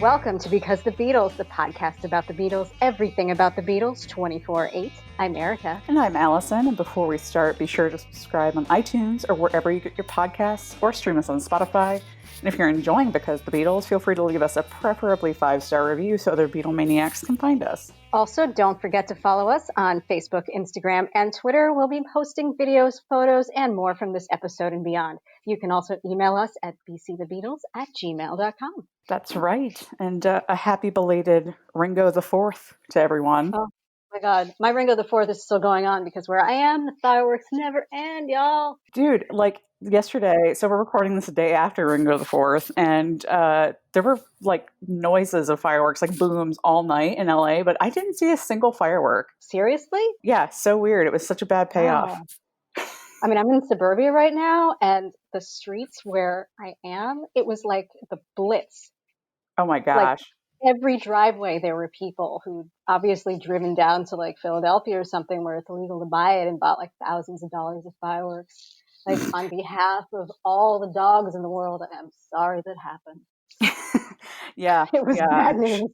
Welcome to Because the Beatles, the podcast about the Beatles, everything about the Beatles, 24/8. I'm Erica. And I'm Allison. And before we start, be sure to subscribe on iTunes or wherever you get your podcasts, or stream us on Spotify. And if you're enjoying Because the Beatles, feel free to leave us a preferably 5-star review so other Beatlemaniacs can find us. Also, don't forget to follow us on Facebook, Instagram, and Twitter. We'll be posting videos, photos, and more from this episode and beyond. You can also email us at bcthebeatles@gmail.com. That's right. And a happy belated Ringo the Fourth to everyone. Oh my God. My Ringo the Fourth is still going on because where I am, the fireworks never end, y'all. Dude, like yesterday, so we're recording this the day after Ringo the Fourth, and there were like noises of fireworks, like booms all night in LA, but I didn't see a single firework. Seriously? Yeah, so weird. It was such a bad payoff. Oh. I mean, I'm in suburbia right now, and the streets where I am, it was like the Blitz. Oh my gosh. Like every driveway, there were people who'd obviously driven down to like Philadelphia or something where it's illegal to buy it and bought like thousands of dollars of fireworks. Like on behalf of all the dogs in the world, I'm sorry that happened. Yeah. It was bad news.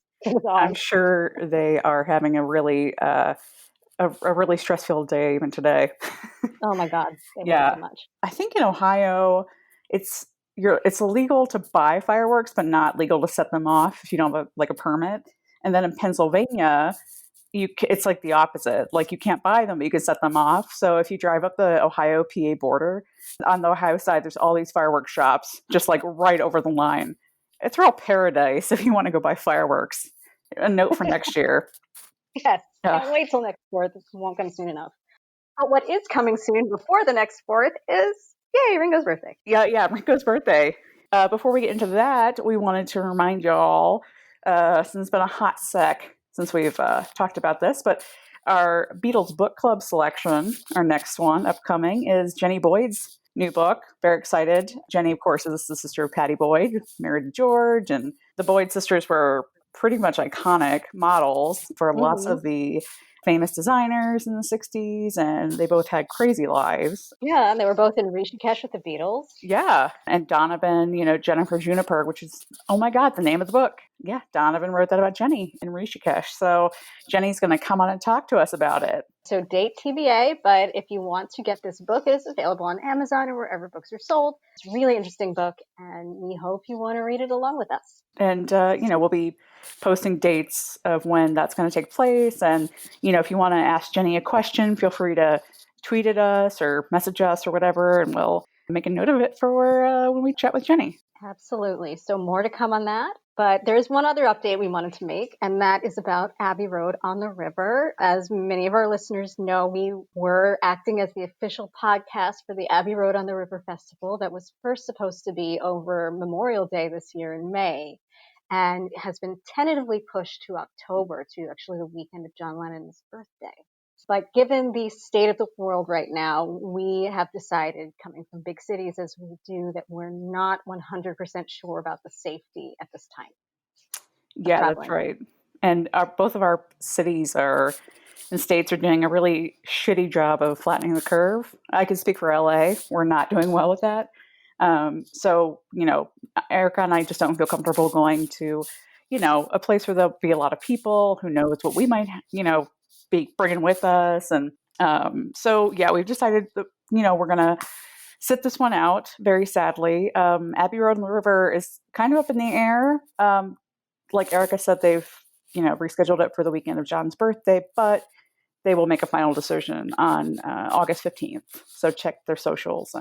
I'm sure they are having a really stress-filled day even today. Oh my God. Yeah. So much. I think in Ohio, it's illegal to buy fireworks, but not legal to set them off if you don't have a permit. And then in Pennsylvania, it's like the opposite. Like you can't buy them, but you can set them off. So if you drive up the Ohio-PA border, on the Ohio side, there's all these fireworks shops just like right over the line. It's real paradise if you want to go buy fireworks. A note for next year. Yes. Can't wait till next 4th. It won't come soon enough. But what is coming soon before the next 4th is, yay, Ringo's birthday. Yeah, Ringo's birthday. Before we get into that, we wanted to remind y'all, since it's been a hot sec since we've talked about this, but our Beatles book club selection, our next one upcoming, is Jenny Boyd's new book. Very excited. Jenny, of course, is the sister of Pattie Boyd, married to George, and the Boyd sisters were pretty much iconic models for lots of the famous designers in the 60s, and they both had crazy lives. Yeah, and they were both in Rishikesh with the Beatles. Yeah, and Donovan, Jennifer Juniper, which is, oh my God, the name of the book. Yeah, Donovan wrote that about Jenny in Rishikesh. So Jenny's going to come on and talk to us about it. So date TBA, but if you want to get this book, it is available on Amazon or wherever books are sold. It's a really interesting book, and we hope you want to read it along with us. And, we'll be posting dates of when that's going to take place. And, if you want to ask Jenny a question, feel free to tweet at us or message us or whatever, and we'll make a note of it for when we chat with Jenny. Absolutely. So more to come on that. But there's one other update we wanted to make, and that is about Abbey Road on the River. As many of our listeners know, we were acting as the official podcast for the Abbey Road on the River Festival that was first supposed to be over Memorial Day this year in May, and has been tentatively pushed to October, to actually the weekend of John Lennon's birthday. But given the state of the world right now, we have decided, coming from big cities as we do, that we're not 100% sure about the safety at this time. Yeah, that's right. And both of our cities and states are doing a really shitty job of flattening the curve. I can speak for LA. We're not doing well with that. So, Erica and I just don't feel comfortable going to, a place where there'll be a lot of people. Who knows what we might, be bringing with us. And so, yeah, we've decided that, we're going to sit this one out, very sadly. Abbey Road on the River is kind of up in the air. Like Erica said, they've, rescheduled it for the weekend of John's birthday, but they will make a final decision on August 15th. So check their socials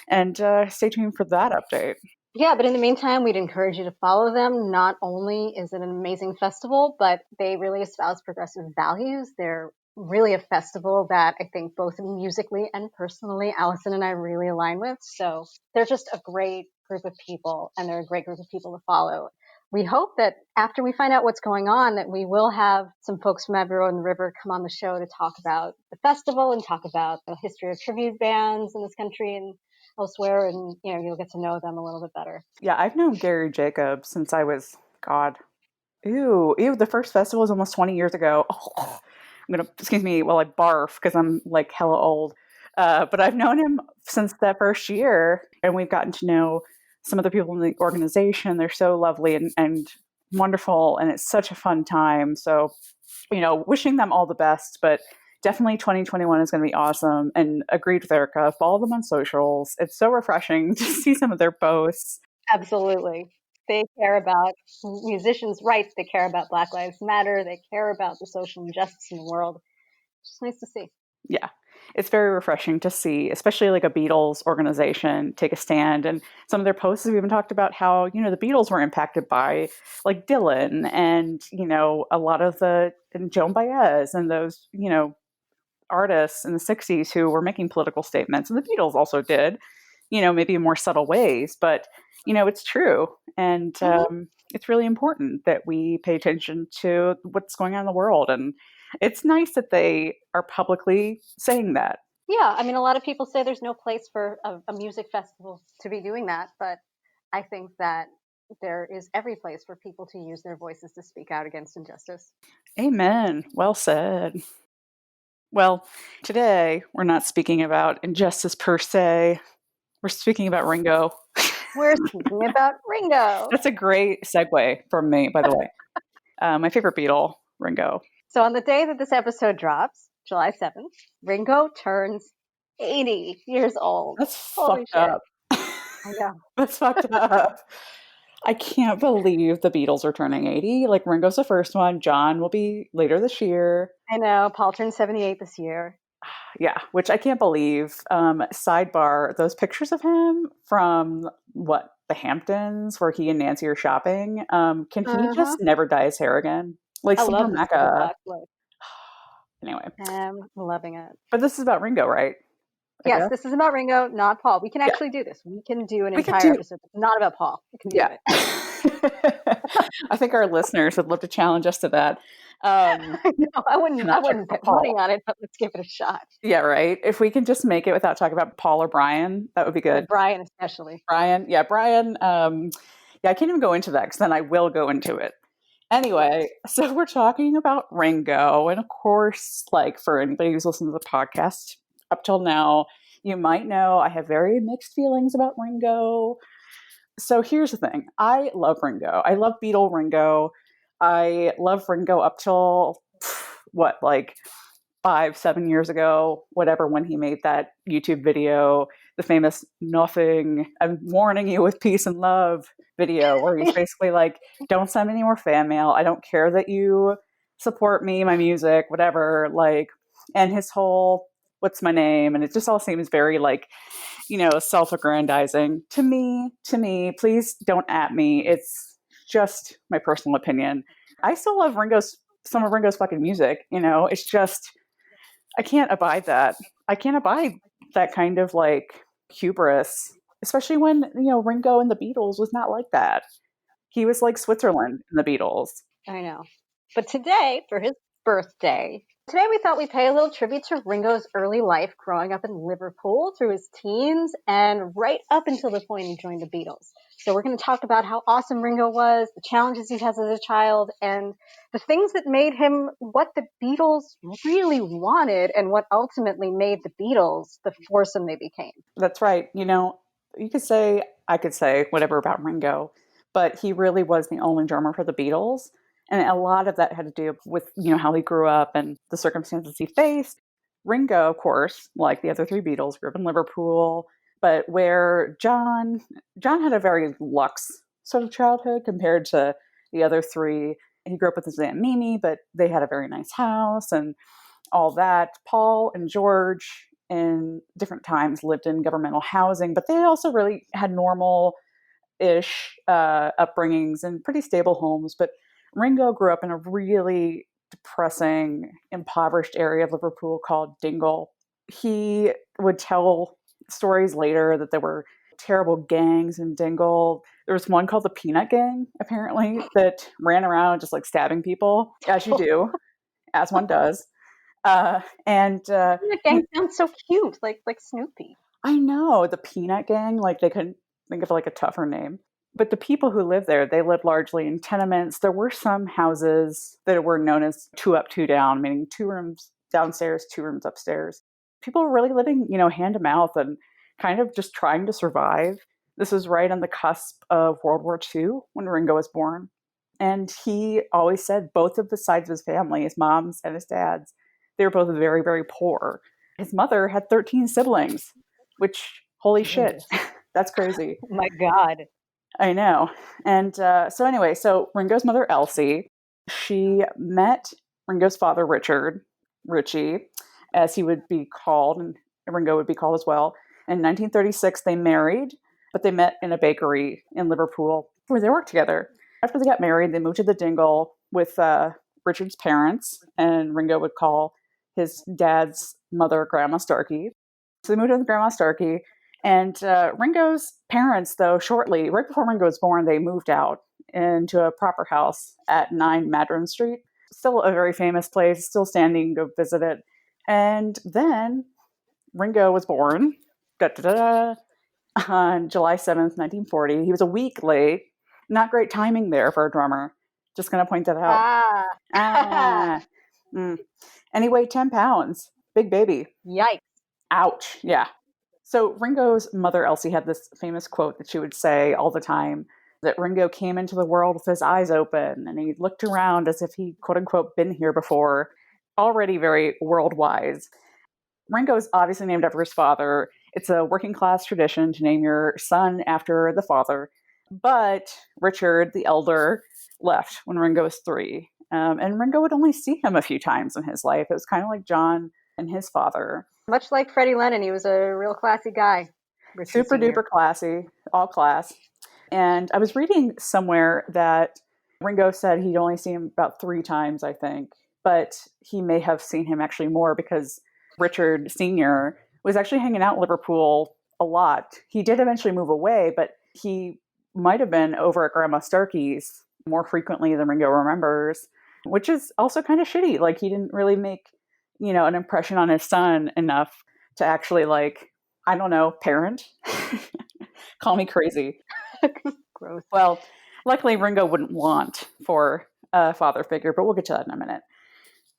and stay tuned for that update. Yeah, but in the meantime, we'd encourage you to follow them. Not only is it an amazing festival, but they really espouse progressive values. They're really a festival that I think both musically and personally, Allison and I really align with. So they're just a great group of people, and they're a great group of people to follow. We hope that after we find out what's going on, that we will have some folks from Abbey Road on the River come on the show to talk about the festival and talk about the history of tribute bands in this country and elsewhere, and you'll get to know them a little bit better. Yeah, I've known Gary Jacobs since I was, the first festival was almost 20 years ago. Oh, excuse me while I barf because I'm like hella old. But I've known him since that first year, and we've gotten to know some of the people in the organization. They're so lovely and wonderful, and it's such a fun time. So, wishing them all the best, but definitely 2021 is going to be awesome. And agreed with Erica, follow them on socials. It's so refreshing to see some of their posts. Absolutely. They care about musicians' rights. They care about Black Lives Matter. They care about the social injustice in the world. It's just nice to see. Yeah. It's very refreshing to see, especially like a Beatles organization take a stand. And some of their posts have even talked about how, the Beatles were impacted by like Dylan and, a lot of and Joan Baez and those, artists in the 60s who were making political statements. And the Beatles also did, maybe in more subtle ways, but, it's true. And it's really important that we pay attention to what's going on in the world. And it's nice that they are publicly saying that. Yeah, I mean, a lot of people say there's no place for a music festival to be doing that, but I think that there is every place for people to use their voices to speak out against injustice. Amen. Well said. Well, today we're not speaking about injustice per se. We're speaking about Ringo. We're speaking about Ringo. That's a great segue from me, by the way. My favorite Beatle, Ringo. So on the day that this episode drops, July 7th, Ringo turns 80 years old. That's fucked up. I know. That's fucked up. I can't believe the Beatles are turning 80. Like, Ringo's the first one. John will be later this year. I know. Paul turned 78 this year. Yeah, which I can't believe. Sidebar, those pictures of him from, the Hamptons, where he and Nancy are shopping, can he just never dye his hair again? Like, I love Mecca. black look. Anyway. I'm loving it. But this is about Ringo, right? Yes, this is about Ringo, not Paul. We can actually do this. We can do an entire episode that's not about Paul. We can do it. I think our listeners would love to challenge us to that. I wouldn't put money on it, but let's give it a shot. Yeah, right. If we can just make it without talking about Paul or Brian, that would be good. Brian especially. Brian. I can't even go into that because then I will go into it. Anyway, so we're talking about Ringo. And of course, like for anybody who's listened to the podcast up till now, you might know I have very mixed feelings about Ringo. So here's the thing. I love Ringo. I love Beatle Ringo. I love Ringo up till, 5-7 years ago, whatever, when he made that YouTube video, the famous "Nothing, I'm warning you with peace and love" video, where he's basically like, don't send any more fan mail. I don't care that you support me, my music, whatever. Like, and his whole, what's my name? And it just all seems very self-aggrandizing to me. Please don't at me. It's just my personal opinion. I still love some of Ringo's fucking music. It's just, I can't abide that. I can't abide that kind of hubris, especially when, Ringo and the Beatles was not like that. He was like Switzerland in the Beatles. I know. But today, for his birthday, we thought we'd pay a little tribute to Ringo's early life growing up in Liverpool through his teens and right up until the point he joined the Beatles. So we're going to talk about how awesome Ringo was, the challenges he has as a child, and the things that made him what the Beatles really wanted and what ultimately made the Beatles the foursome they became. That's right. I could say whatever about Ringo, but he really was the only drummer for the Beatles. And a lot of that had to do with, how he grew up and the circumstances he faced. Ringo, of course, like the other three Beatles, grew up in Liverpool, but where John had a very luxe sort of childhood compared to the other three. He grew up with his Aunt Mimi, but they had a very nice house and all that. Paul and George in different times lived in governmental housing, but they also really had normal-ish upbringings and pretty stable homes. But Ringo grew up in a really depressing, impoverished area of Liverpool called Dingle. He would tell stories later that there were terrible gangs in Dingle. There was one called the Peanut Gang, apparently, that ran around just stabbing people, as you do, as one does. The gang sounds so cute, like Snoopy. I know, the Peanut Gang, they couldn't think of a tougher name. But the people who lived there, they lived largely in tenements. There were some houses that were known as 2 up, 2 down, meaning 2 rooms downstairs, 2 rooms upstairs. People were really living, hand to mouth and kind of just trying to survive. This was right on the cusp of World War II when Ringo was born. And he always said both of the sides of his family, his mom's and his dad's, they were both very, very poor. His mother had 13 siblings, which, holy shit, that's crazy. Oh my God. I know. And so Ringo's mother, Elsie, she met Ringo's father, Richie, as he would be called, and Ringo would be called as well. In 1936, they married, but they met in a bakery in Liverpool where they worked together. After they got married, they moved to the Dingle with Richard's parents, and Ringo would call his dad's mother Grandma Starkey. So they moved in with Grandma Starkey. And Ringo's parents, though, shortly, right before Ringo was born, they moved out into a proper house at 9 Madron Street. Still a very famous place, still standing, go visit it. And then Ringo was born on July 7th, 1940. He was a week late. Not great timing there for a drummer. Just going to point that out. And he weighed 10 pounds. Big baby. Yikes. Ouch. Yeah. So Ringo's mother, Elsie, had this famous quote that she would say all the time, that Ringo came into the world with his eyes open and he looked around as if he, quote unquote, been here before, already very world-wise. Ringo is obviously named after his father. It's a working class tradition to name your son after the father. But Richard, the elder, left when Ringo was 3. And Ringo would only see him a few times in his life. It was kind of like John and his father. Much like Freddie Lennon, he was a real classy guy. Super duper classy, all class. And I was reading somewhere that Ringo said he'd only seen him about 3 times, I think. But he may have seen him actually more because Richard Sr. was actually hanging out in Liverpool a lot. He did eventually move away, but he might have been over at Grandma Starkey's more frequently than Ringo remembers, which is also kind of shitty. Like, he didn't really make, an impression on his son enough to actually, I don't know, parent. Call me crazy. Gross. Well, luckily Ringo wouldn't want for a father figure, but we'll get to that in a minute.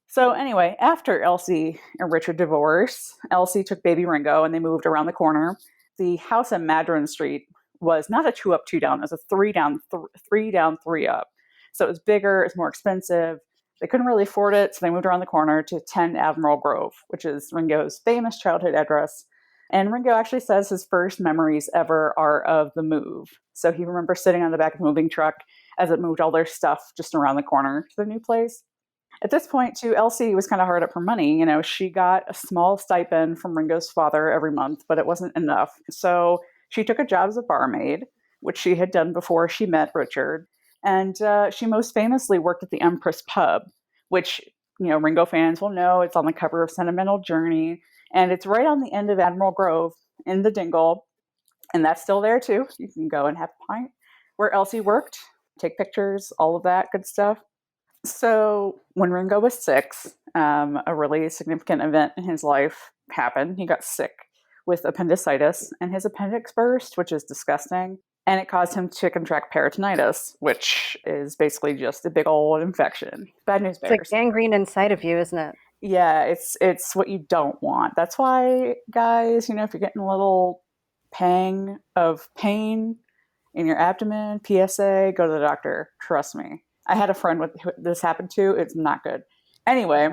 So anyway, after Elsie and Richard divorced, Elsie took baby Ringo and they moved around the corner. The house on Madron Street was not a 2 up, 2 down. It was a 3 down, 3 down, 3 up. So it was bigger, it's more expensive. They couldn't really afford it, so they moved around the corner to 10 Admiral Grove, which is Ringo's famous childhood address. And Ringo actually says his first memories ever are of the move. So he remembers sitting on the back of the moving truck as it moved all their stuff just around the corner to the new place. At this point, too, Elsie was kind of hard up for money. She got a small stipend from Ringo's father every month, but it wasn't enough. So she took a job as a barmaid, which she had done before she met Richard. And she most famously worked at the Empress Pub, which, Ringo fans will know. It's on the cover of Sentimental Journey. And it's right on the end of Admiral Grove in the Dingle. And that's still there, too. You can go and have a pint where Elsie worked, take pictures, all of that good stuff. So when Ringo was 6, a really significant event in his life happened. He got sick with appendicitis, and his appendix burst, which is disgusting. And it caused him to contract peritonitis, which is basically just a big old infection. Bad news bears. It's like gangrene inside of you, isn't it? Yeah, it's what you don't want. That's why, guys, if you're getting a little pang of pain in your abdomen, PSA, go to the doctor. Trust me. I had a friend with this happened to. It's not good. Anyway,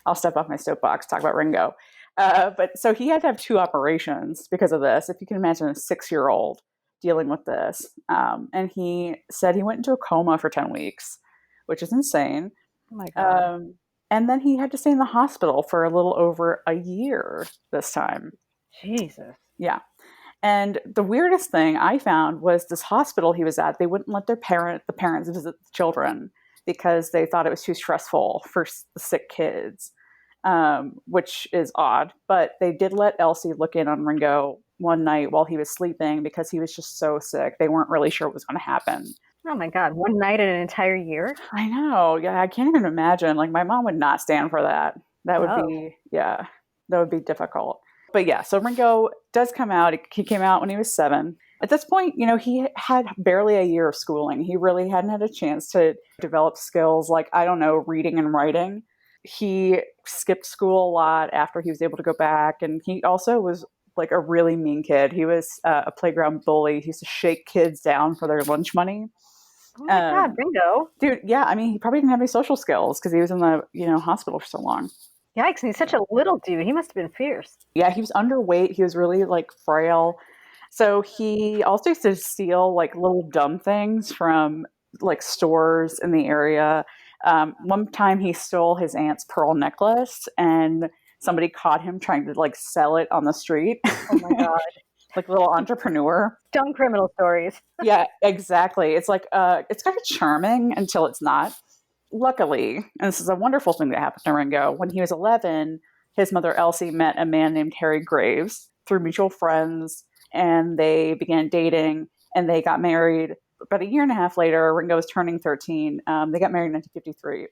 I'll step off my soapbox, talk about Ringo. But so he had to have 2 operations because of this. If you can imagine a 6-year-old dealing with this. And he said he went into a coma for 10 weeks, which is insane. Oh my God. And then he had to stay in the hospital for a little over a year this time. Jesus. Yeah. And the weirdest thing I found was this hospital he was at, they wouldn't let the parents visit the children because they thought it was too stressful for the sick kids, which is odd. But they did let Elsie look in on Ringo one night while he was sleeping because he was just so sick. They weren't really sure what was going to happen. Oh my God, one night in an entire year? I know. Yeah, I can't even imagine. My mom would not stand for that. That would be difficult. But yeah, so Ringo does come out. He came out when he was 7. At this point, he had barely a year of schooling. He really hadn't had a chance to develop skills like, I don't know, reading and writing. He skipped school a lot after he was able to go back. And he also was a really mean kid. He was a playground bully. He used to shake kids down for their lunch money. Oh my God, Ringo. Dude, yeah, I mean, he probably didn't have any social skills because he was in the, hospital for so long. Yikes, and he's such a little dude. He must have been fierce. Yeah, he was underweight. He was really like frail. So he also used to steal like little dumb things from like stores in the area. One time he stole his aunt's pearl necklace and somebody caught him trying to like sell it on the street. Oh my God. Like a little entrepreneur. Dumb criminal stories. Yeah, exactly. It's like, it's kind of charming until it's not. Luckily, and this is a wonderful thing that happened to Ringo, when he was 11, his mother Elsie met a man named Harry Graves through mutual friends, and they began dating, and they got married. About a year and a half later, Ringo was turning 13. They got married in 1953.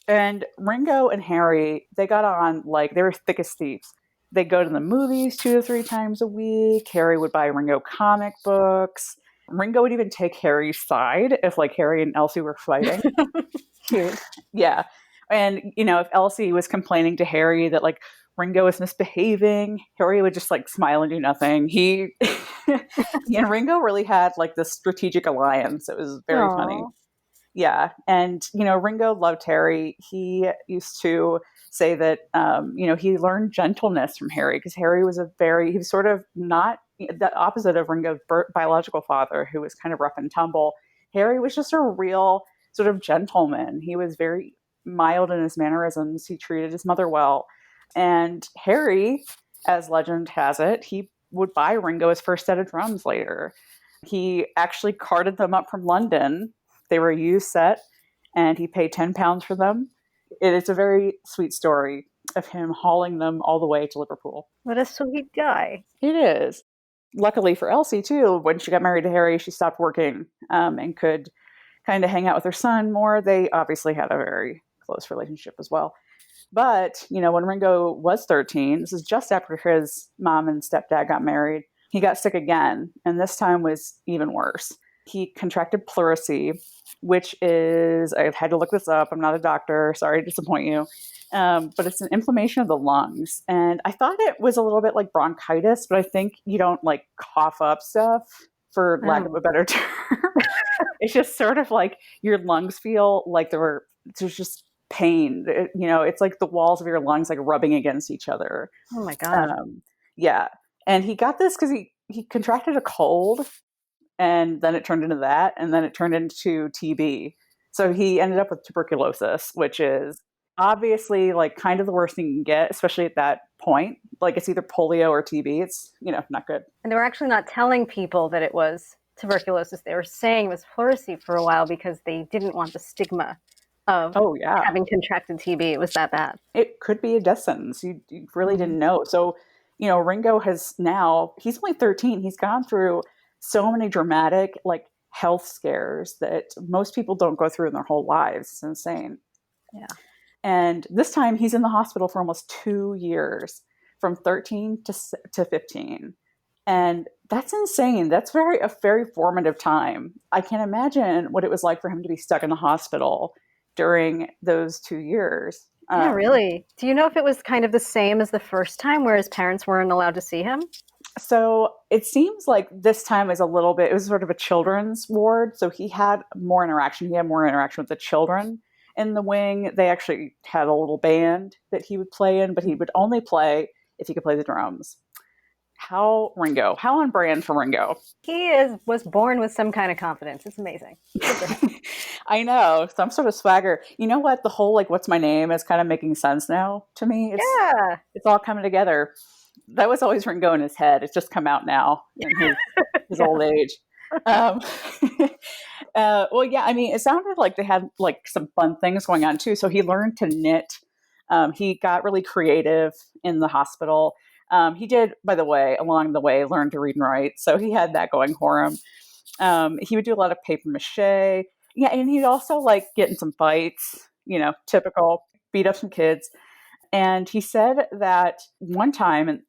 And Ringo and Harry, they got on like they were thick as thieves. They'd go to the movies 2 to 3 times a week. Harry would buy Ringo comic books. Ringo would even take Harry's side if like Harry and Elsie were fighting. Cute. Yeah. And, if Elsie was complaining to Harry that like Ringo was misbehaving, Harry would just like smile and do nothing. He and Ringo really had like this strategic alliance. It was very funny. Yeah. And, Ringo loved Harry. He used to say that, he learned gentleness from Harry because Harry was he was sort of not the opposite of Ringo's biological father, who was kind of rough and tumble. Harry was just a real sort of gentleman. He was very mild in his mannerisms. He treated his mother well. And Harry, as legend has it, he would buy Ringo his first set of drums later. He actually carted them up from London. They were a used set, and he paid £10 for them. It is a very sweet story of him hauling them all the way to Liverpool. What a sweet guy. It is. Luckily for Elsie, too, when she got married to Harry, she stopped working and could kind of hang out with her son more. They obviously had a very close relationship as well. But, when Ringo was 13, this is just after his mom and stepdad got married, he got sick again, and this time was even worse. He contracted pleurisy, which is, I've had to look this up. I'm not a doctor. Sorry to disappoint you. But it's an inflammation of the lungs. And I thought it was a little bit like bronchitis, but I think you don't like cough up stuff, for lack of a better term. It's just sort of like your lungs feel like there's just pain. It's like the walls of your lungs like rubbing against each other. Oh my God. Yeah. And he got this because he contracted a cold. And then it turned into that, and then it turned into TB. So he ended up with tuberculosis, which is obviously like kind of the worst thing you can get, especially at that point. Like it's either polio or TB. It's, not good. And they were actually not telling people that it was tuberculosis. They were saying it was pleurisy for a while because they didn't want the stigma of having contracted TB. It was that bad. It could be a death sentence. You really didn't know. So, Ringo he's only 13. He's gone through so many dramatic like health scares that most people don't go through in their whole lives. It's insane. Yeah. And this time he's in the hospital for almost 2 years, from 13 to 15. And that's insane. That's a very formative time. I can't imagine what it was like for him to be stuck in the hospital during those 2 years. Yeah, really. Do you know if it was kind of the same as the first time where his parents weren't allowed to see him? So it seems like this time is it was sort of a children's ward. So he had more interaction. He had more interaction with the children in the wing. They actually had a little band that he would play in, but he would only play if he could play the drums. How on brand for Ringo. He was born with some kind of confidence. It's amazing. I know. Some sort of swagger. You know what? The whole like, what's my name is kind of making sense now to me. It's all coming together. That was always Ringo in his head. It's just come out now in his old age. Well, yeah, I mean, it sounded like they had like some fun things going on too. So he learned to knit. He got really creative in the hospital. He did, by the way, along the way, learn to read and write. So he had that going for him. He would do a lot of paper mache. Yeah, and he'd also like get in some fights, typical, beat up some kids. And he said that one time in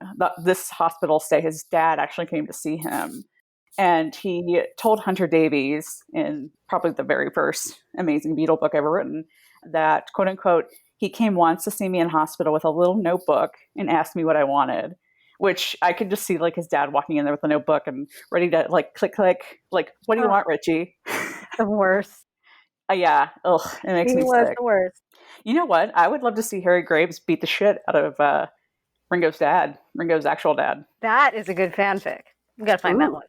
this hospital stay, his dad actually came to see him. And he told Hunter Davies, in probably the very first amazing Beatle book ever written, that, quote unquote, he came once to see me in hospital with a little notebook and asked me what I wanted, which I could just see like his dad walking in there with a notebook and ready to like click, like, what do you want, Richie? The worst. Yeah. Ugh, it makes He me was sick. the worst. You know what? I would love to see Harry Graves beat the shit out of Ringo's dad, Ringo's actual dad. That is a good fanfic. We got to find that Ooh. one.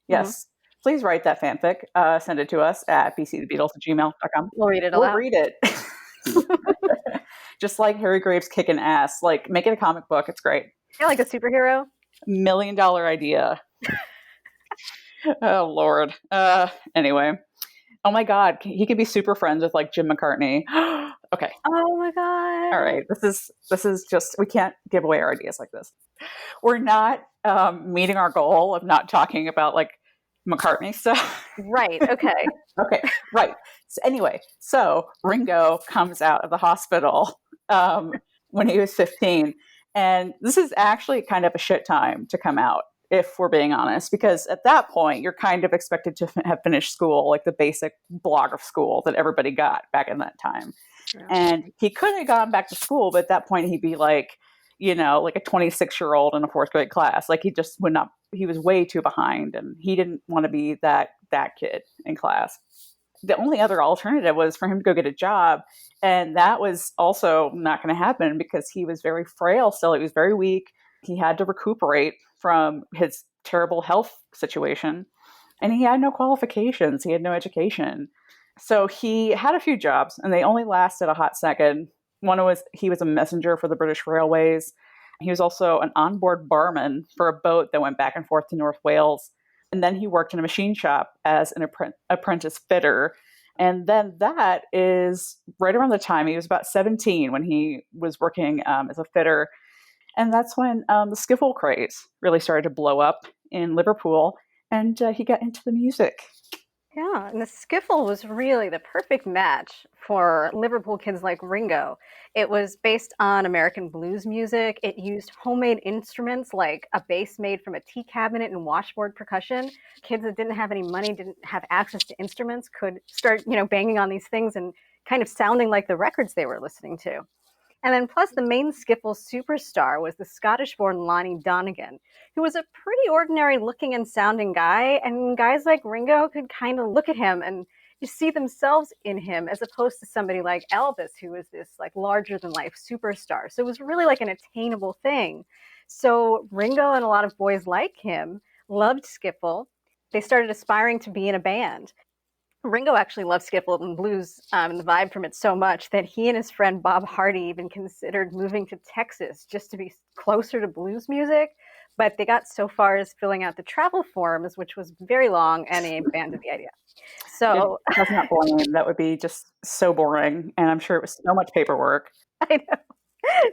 Yes. Please write that fanfic. Send it to us at bcthebeatles@gmail.com. We'll read it We'll aloud. read it. Just like Harry Graves kicking ass. Like, make it a comic book. It's great. You're like a superhero. $1 million idea. Oh, Lord. Anyway. Oh, my God. He could be super friends with, like, Jim McCartney. Okay. Oh, my God. All right. This is just, we can't give away our ideas like this. We're not meeting our goal of not talking about, like, McCartney stuff. Right. Okay. Okay, right. So anyway, so Ringo comes out of the hospital when he was 15. And this is actually kind of a shit time to come out, if we're being honest, because at that point, you're kind of expected to have finished school, like the basic block of school that everybody got back in that time. Yeah. And he could have gone back to school, but at that point, he'd be like, you know, like a 26-year-old in a fourth grade class. Like he just would not, he was way too behind and he didn't want to be that kid in class. The only other alternative was for him to go get a job. And that was also not going to happen because he was very frail still. He was very weak. He had to recuperate from his terrible health situation. And he had no qualifications. He had no education. So he had a few jobs and they only lasted a hot second. One was he was a messenger for the British Railways. He was also an onboard barman for a boat that went back and forth to North Wales. And then he worked in a machine shop as an apprentice fitter. And then that is right around the time he was about 17 when he was working as a fitter. And that's when the skiffle craze really started to blow up in Liverpool. And he got into the music. Yeah, and the skiffle was really the perfect match for Liverpool kids like Ringo. It was based on American blues music. It used homemade instruments like a bass made from a tea cabinet and washboard percussion. Kids that didn't have any money, didn't have access to instruments, could start, banging on these things and kind of sounding like the records they were listening to. And then plus the main skiffle superstar was the Scottish-born Lonnie Donegan, who was a pretty ordinary looking and sounding guy. And guys like Ringo could kind of look at him and see themselves in him as opposed to somebody like Elvis, who was this like larger than life superstar. So it was really like an attainable thing. So Ringo and a lot of boys like him loved skiffle. They started aspiring to be in a band. Ringo actually loved skiffle and blues and the vibe from it so much that he and his friend Bob Hardy even considered moving to Texas just to be closer to blues music. But they got so far as filling out the travel forms, which was very long, and they abandoned the idea. So that's not boring. That would be just so boring. And I'm sure it was so much paperwork. I know.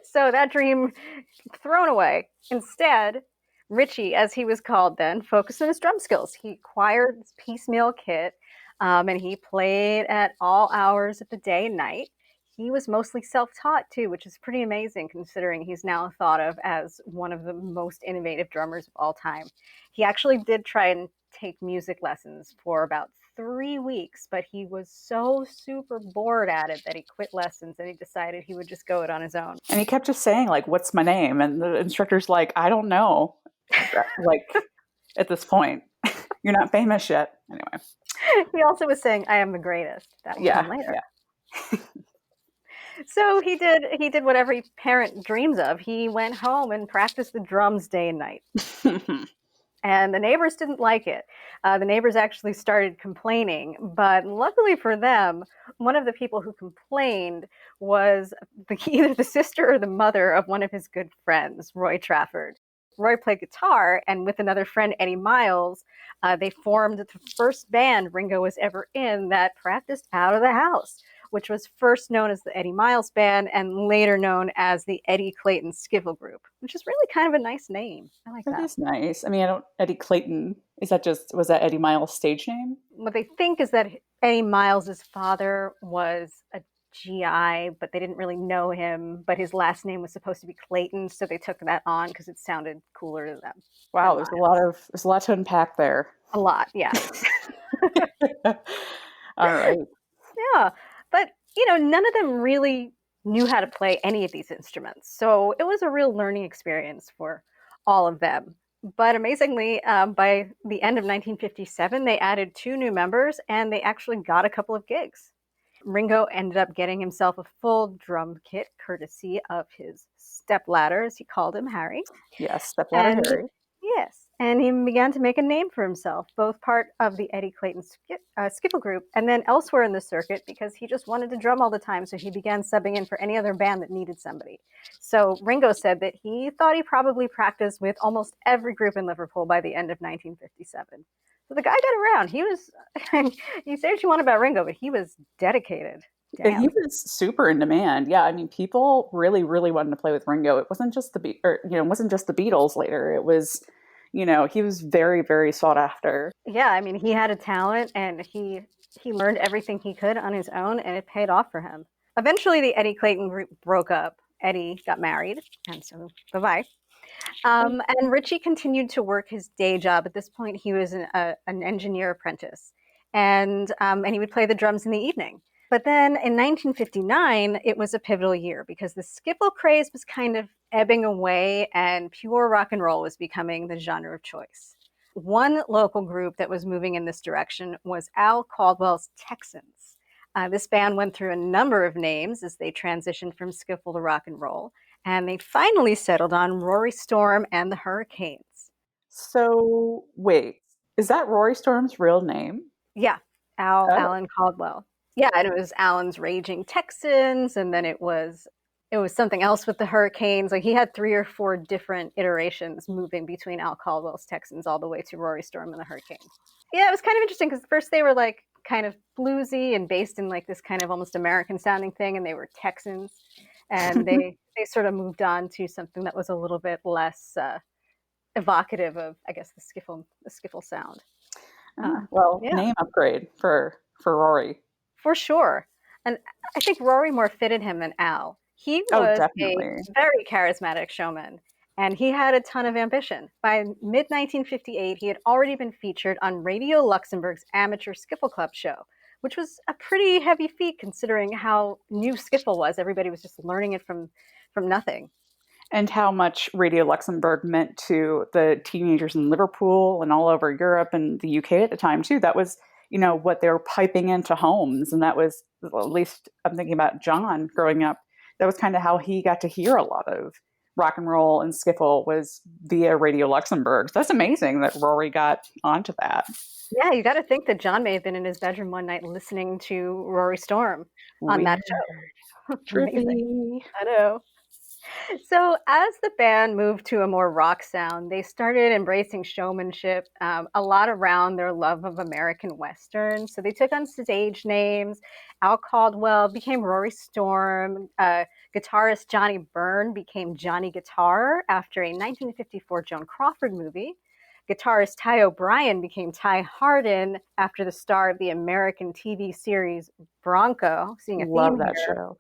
So that dream thrown away. Instead, Richie, as he was called then, focused on his drum skills. He acquired this piecemeal kit. And he played at all hours of the day and night. He was mostly self-taught too, which is pretty amazing considering he's now thought of as one of the most innovative drummers of all time. He actually did try and take music lessons for about 3 weeks, but he was so super bored at it that he quit lessons and he decided he would just go it on his own. And he kept just saying, like, what's my name? And the instructor's like, I don't know. Like, at this point, you're not famous yet. Anyway. He also was saying, I am the greatest. That will come later. Yeah. So he did what every parent dreams of. He went home and practiced the drums day and night. And the neighbors didn't like it. The neighbors actually started complaining. But luckily for them, one of the people who complained was either the sister or the mother of one of his good friends, Roy Trafford. Roy played guitar, and with another friend, Eddie Miles, they formed the first band Ringo was ever in that practiced out of the house, which was first known as the Eddie Miles Band and later known as the Eddie Clayton Skiffle Group, which is really kind of a nice name. I like that. That is nice. I mean, Eddie Clayton, was that Eddie Miles' stage name? What they think is that Eddie Miles' father was a GI, but they didn't really know him, but his last name was supposed to be Clayton, so they took that on because it sounded cooler to them. Wow, there's a lot to unpack there. A lot, yeah. All right. Yeah, but none of them really knew how to play any of these instruments, so it was a real learning experience for all of them. But amazingly, by the end of 1957, they added 2 new members and they actually got a couple of gigs. Ringo ended up getting himself a full drum kit courtesy of his stepladder, as he called him, Harry. Yes, Stepladder And Harry. yes, and he began to make a name for himself, both part of the Eddie Clayton skiffle group and then elsewhere in the circuit because he just wanted to drum all the time. So he began subbing in for any other band that needed somebody. So Ringo said that he thought he probably practiced with almost every group in Liverpool by the end of 1957. So the guy got around. He was, you say what you want about Ringo, but he was dedicated. And he Damn. was super in demand. Yeah, I mean, people really, really wanted to play with Ringo. It wasn't just it wasn't just the Beatles later. It was, he was very, very sought after. Yeah, I mean, he had a talent and he learned everything he could on his own and it paid off for him. Eventually, the Eddie Clayton group broke up. Eddie got married, and so bye-bye. And Richie continued to work his day job. At this point, he was an engineer apprentice, and he would play the drums in the evening. But then in 1959, it was a pivotal year because the skiffle craze was kind of ebbing away and pure rock and roll was becoming the genre of choice. One local group that was moving in this direction was Al Caldwell's Texans. This band went through a number of names as they transitioned from skiffle to rock and roll, and they finally settled on Rory Storm and the Hurricanes. So wait, is that Rory Storm's real name? Yeah, Oh, Alan Caldwell. Yeah, and it was Alan's Raging Texans, and then it was something else with the Hurricanes. Like he had 3 or 4 different iterations moving between Al Caldwell's Texans all the way to Rory Storm and the Hurricanes. Yeah, it was kind of interesting because first they were like kind of bluesy and based in like this kind of almost American sounding thing, and they were Texans, and they sort of moved on to something that was a little bit less evocative of, I guess, the skiffle sound. well, Yeah, name upgrade for Rory. for sure. And I think Rory more fitted him than Al. He Oh, was a definitely. very charismatic showman, and he had a ton of ambition. By mid 1958, he had already been featured on Radio Luxembourg's amateur skiffle club show, which was a pretty heavy feat considering how new skiffle was. Everybody was just learning it from nothing. And how much Radio Luxembourg meant to the teenagers in Liverpool and all over Europe and the UK at the time too. That was, what they were piping into homes, and that was, at least I'm thinking about John growing up. That was kind of how he got to hear a lot of rock and roll and skiffle was via Radio Luxembourg. So that's amazing that Rory got onto that. Yeah, you got to think that John may have been in his bedroom one night listening to Rory Storm on that Weird. show. Amazing. Trippy. I know. So, as the band moved to a more rock sound, they started embracing showmanship, a lot around their love of American Western. So, they took on stage names. Al Caldwell became Rory Storm. Guitarist Johnny Byrne became Johnny Guitar after a 1954 Joan Crawford movie. Guitarist Ty O'Brien became Ty Hardin after the star of the American TV series Bronco, seeing a Love theme that here. show.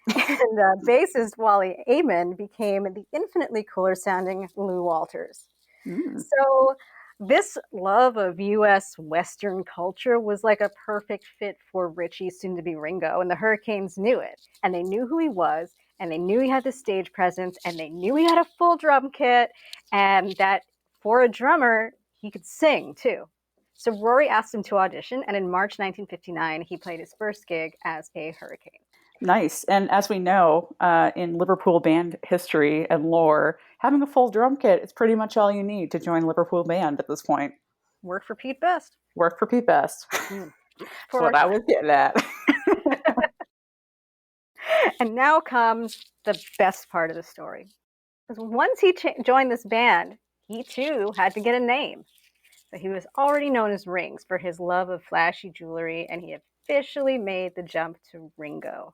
And bassist Wally Amon became the infinitely cooler sounding Lou Walters. Mm. So this love of U.S. Western culture was like a perfect fit for Richie, soon to be Ringo, and the Hurricanes knew it. And they knew who he was, and they knew he had the stage presence, and they knew he had a full drum kit, and that for a drummer, he could sing too. So Rory asked him to audition, and in March 1959, he played his first gig as a Hurricane. Nice. And as we know, in Liverpool band history and lore, having a full drum kit is pretty much all you need to join Liverpool band at this point. Work for Pete Best. Work for Pete Best. Mm. That's what I was getting at. And now comes the best part of the story. Because once he joined this band, he too had to get a name. So he was already known as Rings for his love of flashy jewelry, and he officially made the jump to Ringo.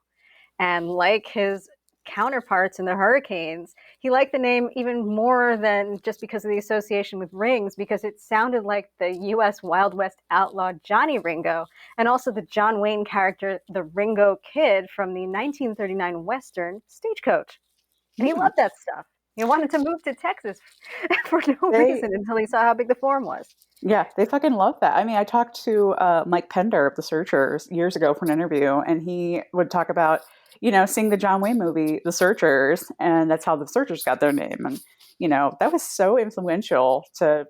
And like his counterparts in the Hurricanes, he liked the name even more than just because of the association with rings, because it sounded like the U.S. Wild West outlaw Johnny Ringo, and also the John Wayne character, the Ringo Kid from the 1939 Western Stagecoach. And he loved that stuff. He wanted to move to Texas for no reason until he saw how big the Forum was. Yeah, they fucking love that. I mean, I talked to Mike Pender of the Searchers years ago for an interview, and he would talk about, seeing the John Wayne movie, The Searchers, and that's how The Searchers got their name. And, that was so influential to,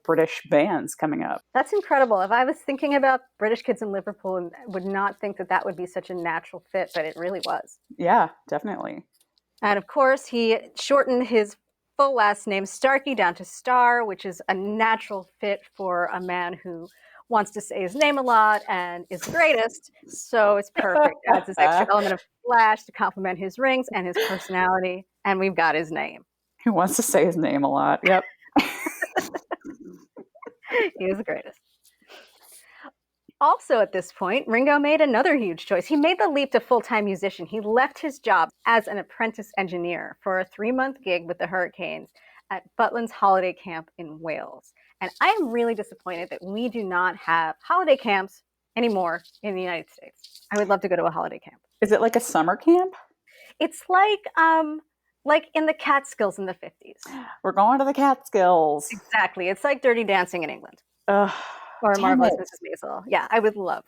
British bands coming up. That's incredible. If I was thinking about British kids in Liverpool, and would not think that would be such a natural fit, but it really was. Yeah, definitely. And of course, he shortened his full last name Starkey down to Star, which is a natural fit for a man who wants to say his name a lot and is the greatest. So it's perfect. Adds this extra element of flash to complement his rings and his personality. And we've got his name. He wants to say his name a lot. Yep. He is the greatest. Also at this point, Ringo made another huge choice. He made the leap to full-time musician. He left his job as an apprentice engineer for a 3-month gig with the Hurricanes at Butlin's holiday camp in Wales. And I am really disappointed that we do not have holiday camps anymore in the United States. I would love to go to a holiday camp. Is it like a summer camp? It's like in the Catskills in the 50s. We're going to the Catskills. Exactly. It's like Dirty Dancing in England. Or Marvelous Mrs. Maisel. Yeah, I would love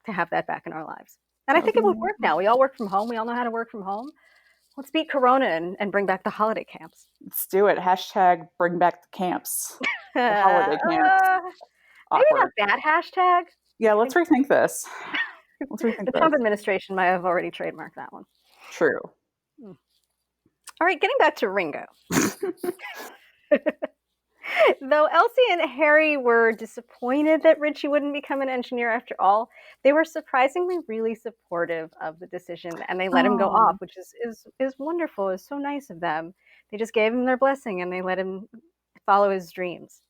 to have that back in our lives. And I think it would work now. We all work from home. We all know how to work from home. Let's beat Corona and bring back the holiday camps. Let's do it. Hashtag bring back the camps. The holiday camps. Maybe not that hashtag. Yeah, let's rethink this. The Trump administration might have already trademarked that one. True. All right, getting back to Ringo. Though Elsie and Harry were disappointed that Richie wouldn't become an engineer after all, they were surprisingly really supportive of the decision, and they let him go off, which is wonderful. It's so nice of them. They just gave him their blessing, and they let him follow his dreams.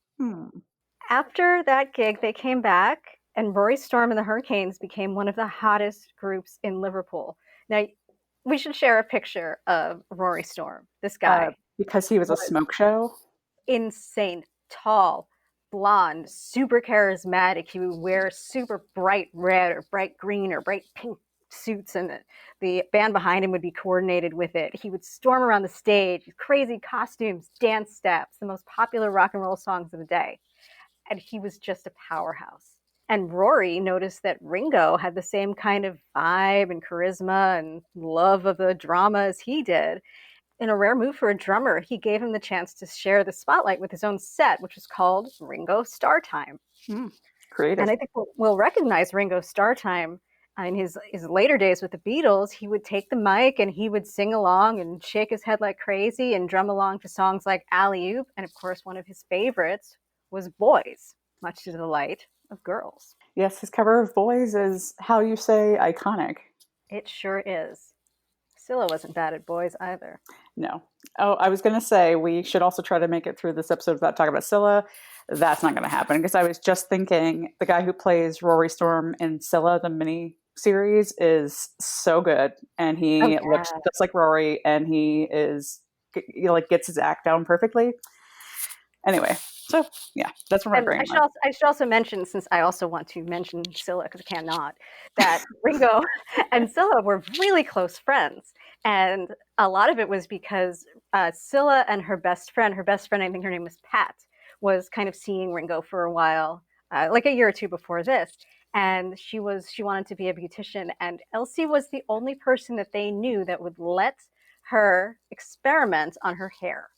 After that gig, they came back, and Rory Storm and the Hurricanes became one of the hottest groups in Liverpool. Now, we should share a picture of Rory Storm, this guy. Because he was a smoke show? Insane, tall, blonde, super charismatic. He would wear super bright red or bright green or bright pink suits, and the band behind him would be coordinated with it. He would storm around the stage, crazy costumes, dance steps, the most popular rock and roll songs of the day. And he was just a powerhouse. And Rory noticed that Ringo had the same kind of vibe and charisma and love of the drama as he did. In a rare move for a drummer, he gave him the chance to share the spotlight with his own set, which was called Ringo Star Time. Creative. And I think we'll recognize Ringo Star Time in his later days with the Beatles. He would take the mic and he would sing along and shake his head like crazy and drum along to songs like Alley Oop. And of course, one of his favorites was Boys, much to the delight of girls. Yes, his cover of Boys is, how you say, iconic. It sure is. Scylla wasn't bad at Boys either. No. Oh, I was going to say, we should also try to make it through this episode without talking about Scylla. That's not going to happen, because I was just thinking the guy who plays Rory Storm in Scylla, the mini series, is so good. And he looks just like Rory, and he gets his act down perfectly. Anyway, so yeah, that's what my brain was. I should also mention, since I also want to mention Scylla because I cannot, that Ringo and Scylla were really close friends. And a lot of it was because Scylla and her best friend, I think her name was Pat, was kind of seeing Ringo for a while, like a year or two before this. And she wanted to be a beautician. And Elsie was the only person that they knew that would let her experiment on her hair.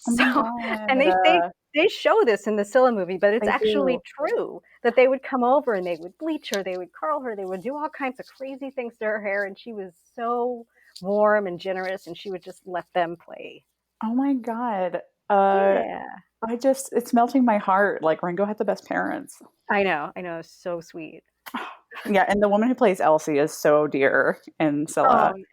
And they show this in the Scylla movie, but it's actually true that they would come over and they would bleach her, they would curl her, they would do all kinds of crazy things to her hair, and she was so warm and generous, and she would just let them play. Oh my God. It's melting my heart. Like, Ringo had the best parents. I know, it's so sweet. Yeah, and the woman who plays Elsie is so dear in Scylla. Oh, yeah.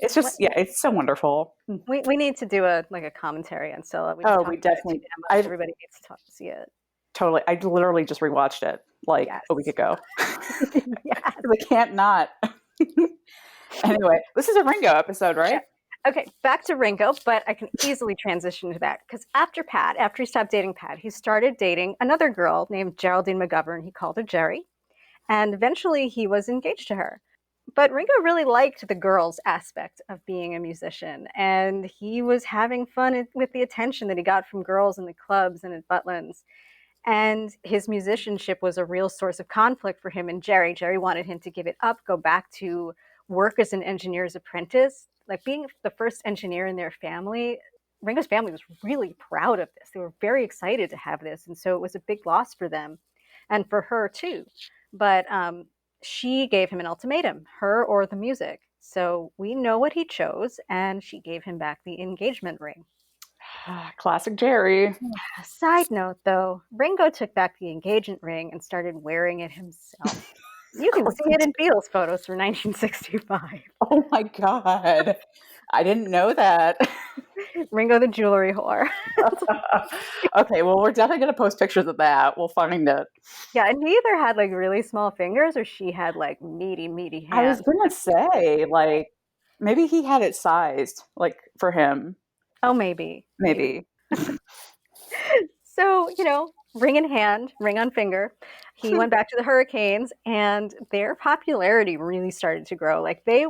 It's just, it's so wonderful. We need to do a commentary on Scylla. We definitely. Everybody needs to see it. Totally. I literally just rewatched it a week ago. Yes. We can't not. Anyway, this is a Ringo episode, right? Yeah. Okay, back to Ringo, but I can easily transition to that because after he stopped dating Pat, he started dating another girl named Geraldine McGovern. He called her Jerry, and eventually he was engaged to her. But Ringo really liked the girls aspect of being a musician, and he was having fun with the attention that he got from girls in the clubs and at Butlin's. And his musicianship was a real source of conflict for him and Jerry. Jerry wanted him to give it up, go back to work as an engineer's apprentice, like being the first engineer in their family. Ringo's family was really proud of this. They were very excited to have this. And so it was a big loss for them and for her too. But she gave him an ultimatum, her or the music. So we know what he chose, and she gave him back the engagement ring. Classic Jerry. Side note, though, Ringo took back the engagement ring and started wearing it himself. You can see it in Beatles photos from 1965. Oh my God. I didn't know that. Ringo the jewelry whore. Okay, well, we're definitely going to post pictures of that. We'll find it. Yeah, and he either had like really small fingers or she had like meaty hands. I was going to say, like, maybe he had it sized, like, for him. Oh, maybe. Maybe. So, ring in hand, ring on finger. He went back to the Hurricanes, and their popularity really started to grow. Like they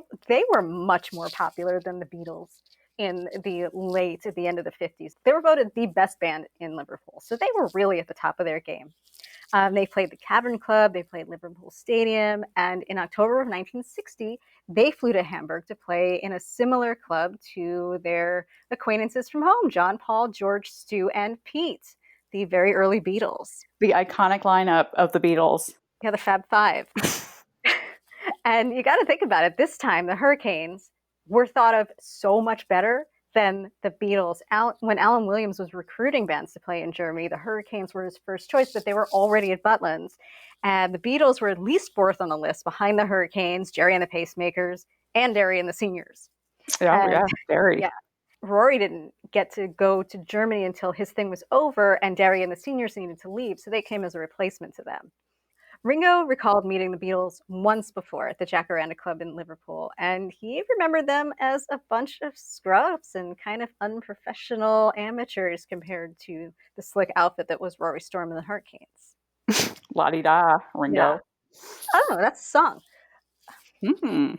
were much more popular than the Beatles at the end of the 50s. They were voted the best band in Liverpool. So they were really at the top of their game. They played the Cavern Club, they played Liverpool Stadium, and in October of 1960, they flew to Hamburg to play in a similar club to their acquaintances from home, John, Paul, George, Stu, and Pete, the very early Beatles. The iconic lineup of the Beatles. Yeah, the Fab Five. And you got to think about it. This time, the Hurricanes were thought of so much better than the Beatles. When Alan Williams was recruiting bands to play in Germany, the Hurricanes were his first choice, but they were already at Butlins. And the Beatles were at least fourth on the list behind the Hurricanes, Jerry and the Pacemakers, and Derry and the Seniors. Yeah, Derry. Yeah. Rory didn't get to go to Germany until his thing was over, and Derry and the Seniors needed to leave, so they came as a replacement to them. Ringo recalled meeting the Beatles once before at the Jacaranda Club in Liverpool, and he remembered them as a bunch of scrubs and kind of unprofessional amateurs compared to the slick outfit that was Rory Storm and the Hurricanes. La-di-da, Ringo. Yeah. Oh, that's a song. Mm-hmm.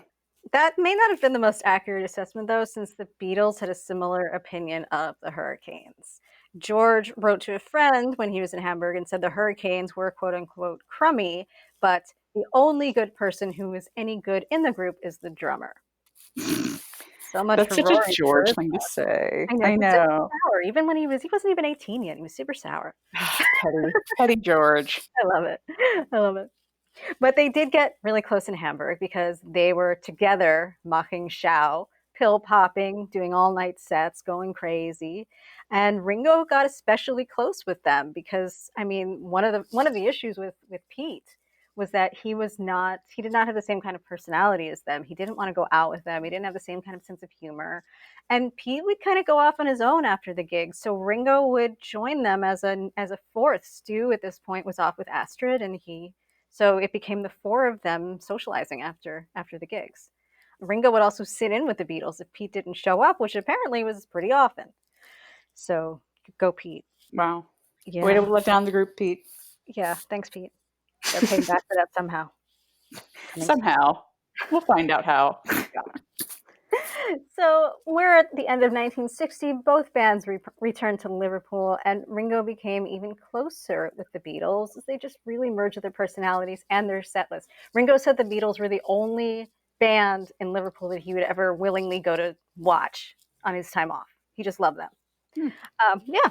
That may not have been the most accurate assessment, though, since the Beatles had a similar opinion of the Hurricanes. George wrote to a friend when he was in Hamburg and said the Hurricanes were quote-unquote crummy, but the only good person who is any good in the group is the drummer. So much That's for such Rory. a George thing to say. I know. Sour. Even when he wasn't even 18 yet. He was super sour. Petty George. I love it. But they did get really close in Hamburg because they were together mocking Schau, pill popping, doing all night sets, going crazy. And Ringo got especially close with them because, I mean, one of the issues with Pete was that he did not have the same kind of personality as them. He didn't want to go out with them. He didn't have the same kind of sense of humor. And Pete would kind of go off on his own after the gigs. So Ringo would join them as a fourth. Stu at this point was off with Astrid, and so it became the four of them socializing after the gigs. Ringo would also sit in with the Beatles if Pete didn't show up, which apparently was pretty often. So go Pete. Wow. Yeah. Way to let down the group, Pete. Yeah, thanks, Pete. They're paying back for that somehow. Somehow. We'll find out how. So we're at the end of 1960. Both bands returned to Liverpool, and Ringo became even closer with the Beatles as they just really merged their personalities and their set list. Ringo said the Beatles were the only band in Liverpool that he would ever willingly go to watch on his time off. He just loved them. Yeah.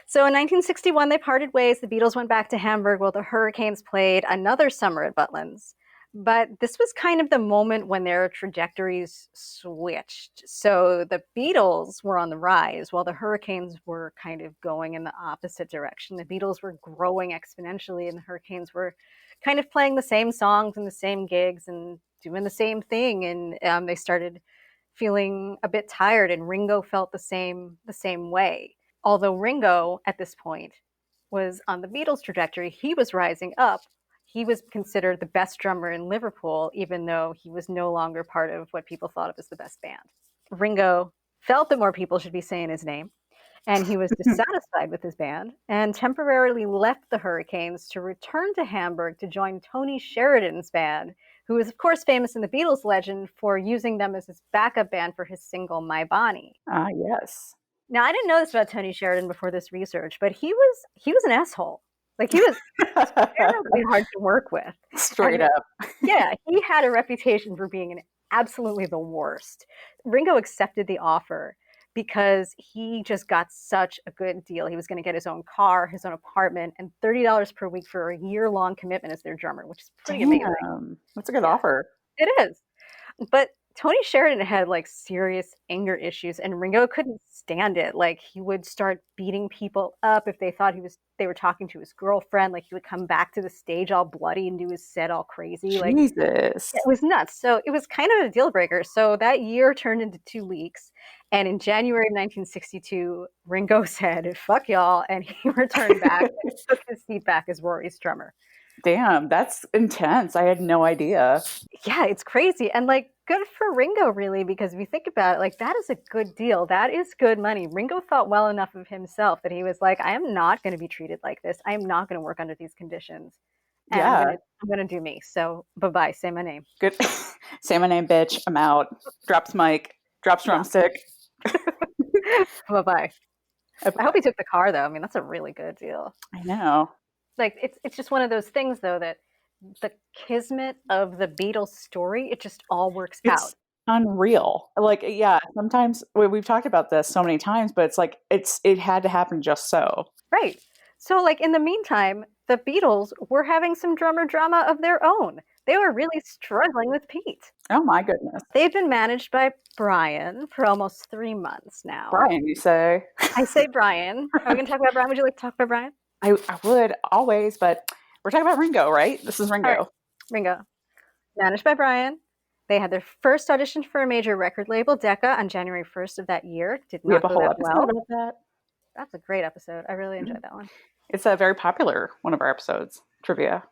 So in 1961, they parted ways. The Beatles went back to Hamburg while the Hurricanes played another summer at Butlins. But this was kind of the moment when their trajectories switched. So the Beatles were on the rise while the Hurricanes were kind of going in the opposite direction. The Beatles were growing exponentially and the Hurricanes were kind of playing the same songs and the same gigs and doing the same thing. And they started feeling a bit tired, and Ringo felt the same way. Although Ringo at this point was on the Beatles' trajectory, he was rising up. He was considered the best drummer in Liverpool, even though he was no longer part of what people thought of as the best band. Ringo felt that more people should be saying his name, and he was dissatisfied with his band and temporarily left the Hurricanes to return to Hamburg to join Tony Sheridan's band, who is, of course, famous in the Beatles legend for using them as his backup band for his single My Bonnie. Ah, yes. Now, I didn't know this about Tony Sheridan before this research, but he was an asshole. Like, he was terribly hard to work with. Straight up. Yeah, he had a reputation for being an absolutely the worst. Ringo accepted the offer because he just got such a good deal. He was going to get his own car, his own apartment, and $30 per week for a year-long commitment as their drummer, which is pretty amazing. Damn, that's a good Yeah, offer. it is. But Tony Sheridan had like serious anger issues, and Ringo couldn't stand it. Like he would start beating people up if they thought they were talking to his girlfriend. Like he would come back to the stage all bloody and do his set all crazy. Like Jesus. it was nuts. So it was kind of a deal breaker. So that year turned into 2 weeks. And in January of 1962, Ringo said, fuck y'all. And he returned back and took his seat back as Rory's drummer. Damn, that's intense. I had no idea. Yeah, it's crazy. And like, good for Ringo, really, because if you think about it, like, that is a good deal. That is good money. Ringo thought well enough of himself that he was like, I am not going to be treated like this. I am not going to work under these conditions. And Yeah. I'm gonna do me. So bye-bye. Say my name. Good. Say my name, bitch. I'm out. Drops mic. Drops drumstick. Bye-bye. I hope he took the car, though. I mean, that's a really good deal. I know. Like, it's just one of those things, though, that the kismet of the Beatles story, it just all works out. Unreal. Like, yeah, sometimes we've talked about this so many times, but it's like it had to happen just so. Right. So, like, in the meantime, the Beatles were having some drummer drama of their own. They were really struggling with Pete. Oh my goodness. They've been managed by Brian for almost 3 months now. Brian, you say? I say Brian. Are we going to talk about Brian? Would you like to talk about Brian? I would always, but we're talking about Ringo, right? This is Ringo. Right. Ringo. Managed by Brian. They had their first audition for a major record label, Decca, on January 1st of that year. Did not go that well. About that. That's a great episode. I really enjoyed that one. It's a very popular one of our episodes, trivia.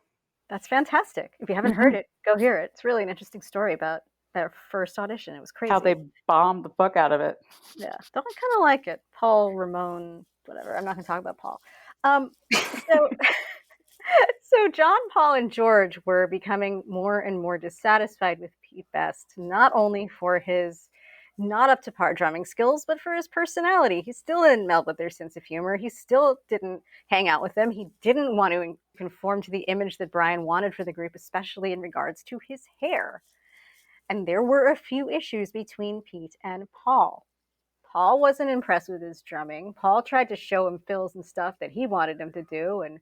That's fantastic. If you haven't heard it, go hear it. It's really an interesting story about their first audition. It was crazy. How they bombed the fuck out of it. Yeah. Don't I kind of like it? Paul, Ramon, whatever. I'm not going to talk about Paul. So John, Paul, and George were becoming more and more dissatisfied with Pete Best, not only for his not up to par drumming skills, but for his personality. He still didn't meld with their sense of humor. He still didn't hang out with them. He didn't want to conform to the image that Brian wanted for the group, especially in regards to his hair. And there were a few issues between Pete and Paul. Paul wasn't impressed with his drumming. Paul tried to show him fills and stuff that he wanted him to do, and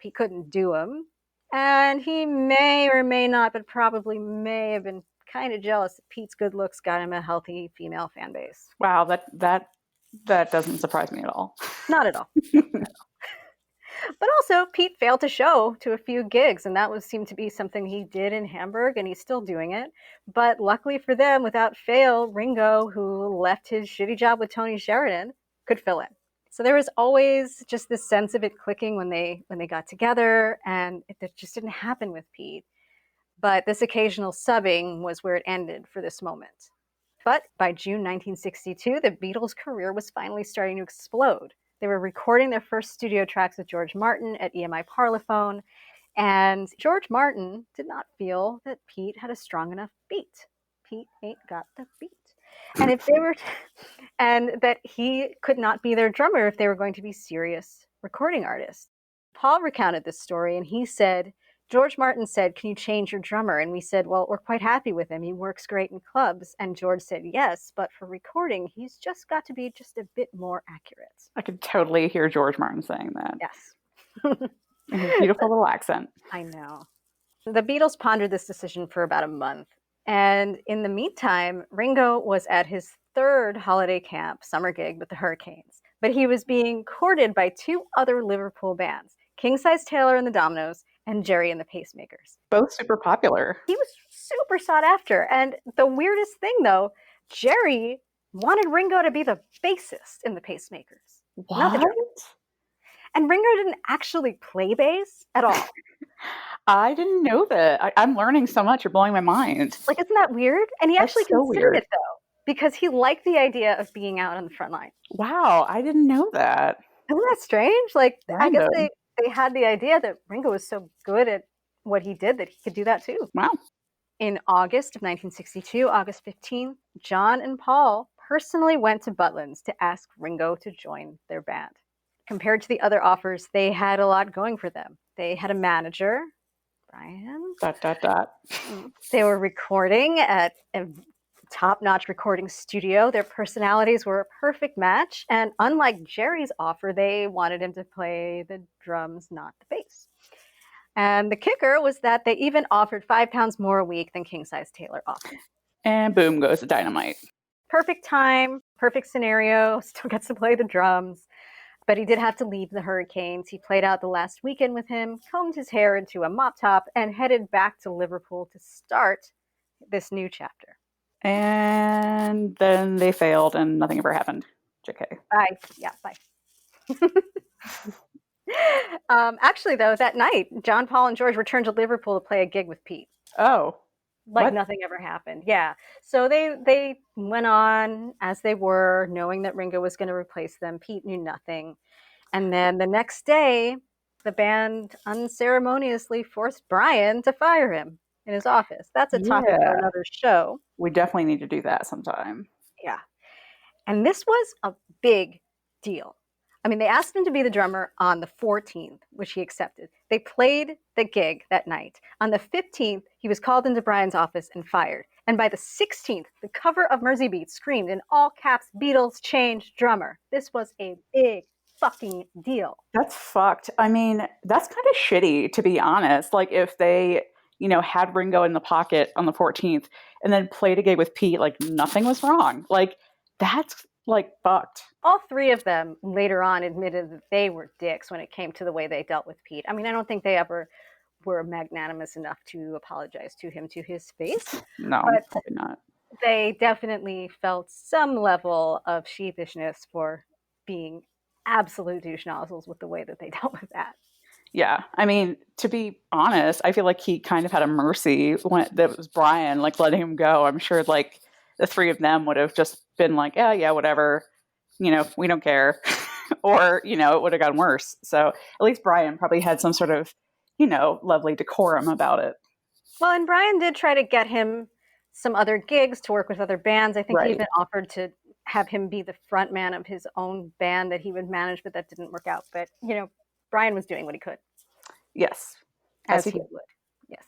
Pete couldn't do them. And he may or may not, but probably may have been kind of jealous that Pete's good looks got him a healthy female fan base. Wow, that doesn't surprise me at all. Not at all. Not at all. But also, Pete failed to show to a few gigs, and that seemed to be something he did in Hamburg, and he's still doing it. But luckily for them, without fail, Ringo, who left his shitty job with Tony Sheridan, could fill in. So there was always just this sense of it clicking when they got together, and it just didn't happen with Pete. But this occasional subbing was where it ended for this moment. But by June 1962, the Beatles' career was finally starting to explode. They were recording their first studio tracks with George Martin at EMI Parlophone, and George Martin did not feel that Pete had a strong enough beat. Pete ain't got the beat. And and that he could not be their drummer if they were going to be serious recording artists. Paul recounted this story, and he said, George Martin said, can you change your drummer? And we said, well, we're quite happy with him. He works great in clubs. And George said, yes, but for recording, he's just got to be just a bit more accurate. I could totally hear George Martin saying that. Yes. In his beautiful little accent. I know. The Beatles pondered this decision for about a month. And in the meantime, Ringo was at his third holiday camp summer gig with the Hurricanes. But he was being courted by 2 other Liverpool bands, King Size Taylor and the Dominoes, and Jerry and the Pacemakers. Both super popular. He was super sought after. And the weirdest thing, though, Jerry wanted Ringo to be the bassist in the Pacemakers. What? Not the drummer. And Ringo didn't actually play bass at all. I didn't know that. I'm learning so much. You're blowing my mind. Like, isn't that weird? And he actually so considered weird. it, though, because he liked the idea of being out on the front line. Wow, I didn't know that. Isn't that strange? Like, Random. I guess they had the idea that Ringo was so good at what he did that he could do that too. Wow. In August of 1962, August 15th, John and Paul personally went to Butlins to ask Ringo to join their band. Compared to the other offers, they had a lot going for them. They had a manager, Brian. ... They were recording at a top-notch recording studio. Their personalities were a perfect match. And unlike Jerry's offer, they wanted him to play the drums, not the bass. And the kicker was that they even offered £5 more a week than King Size Taylor offered. And boom goes the dynamite. Perfect time, perfect scenario, still gets to play the drums. But he did have to leave the Hurricanes. He played out the last weekend with him, combed his hair into a mop top, and headed back to Liverpool to start this new chapter. And then they failed and nothing ever happened. JK. Bye. Yeah, bye. Actually, though, that night, John, Paul, and George returned to Liverpool to play a gig with Pete. Oh. Like what? Nothing ever happened. Yeah. So they went on as they were, knowing that Ringo was going to replace them. Pete knew nothing. And then the next day, the band unceremoniously forced Brian to fire him in his office. That's a topic for another show. We definitely need to do that sometime. Yeah. And this was a big deal. I mean, they asked him to be the drummer on the 14th, which he accepted. They played the gig that night. On the 15th, he was called into Brian's office and fired. And by the 16th, the cover of Mersey Beat screamed in all caps, "Beatles change drummer." This was a big fucking deal. That's fucked. I mean, that's kind of shitty, to be honest. Like, if they, had Ringo in the pocket on the 14th and then played a gig with Pete, like, nothing was wrong. Like, that's, like, fucked. All three of them later on admitted that they were dicks when it came to the way they dealt with Pete. I mean, I don't think they ever were magnanimous enough to apologize to him to his face. No, probably not. They definitely felt some level of sheepishness for being absolute douche nozzles with the way that they dealt with that. Yeah. I mean, to be honest, I feel like he kind of had a mercy when that was Brian, like, letting him go. I'm sure, like, the three of them would have just been like, yeah, whatever. We don't care. Or, it would have gotten worse. So at least Brian probably had some sort of, lovely decorum about it. Well, and Brian did try to get him some other gigs to work with other bands. I think he even offered to have him be the front man of his own band that he would manage, but that didn't work out. But, Brian was doing what he could. Yes. As he would. Yes.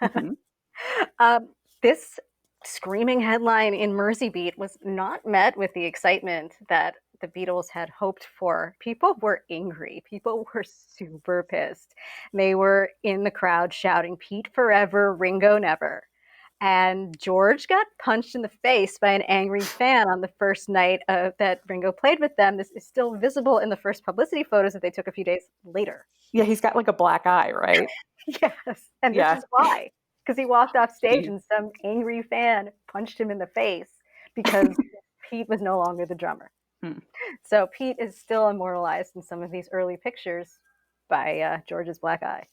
Mm-hmm. This screaming headline in Mersey Beat was not met with the excitement that the Beatles had hoped for. People were angry. People were super pissed. They were in the crowd shouting, "Pete forever, Ringo never." And George got punched in the face by an angry fan on the first night that Ringo played with them. This is still visible in the first publicity photos that they took a few days later. Yeah, he's got like a black eye, right? Yes, and this is why. Because he walked off stage and some angry fan punched him in the face because Pete was no longer the drummer. So Pete is still immortalized in some of these early pictures by George's black eye.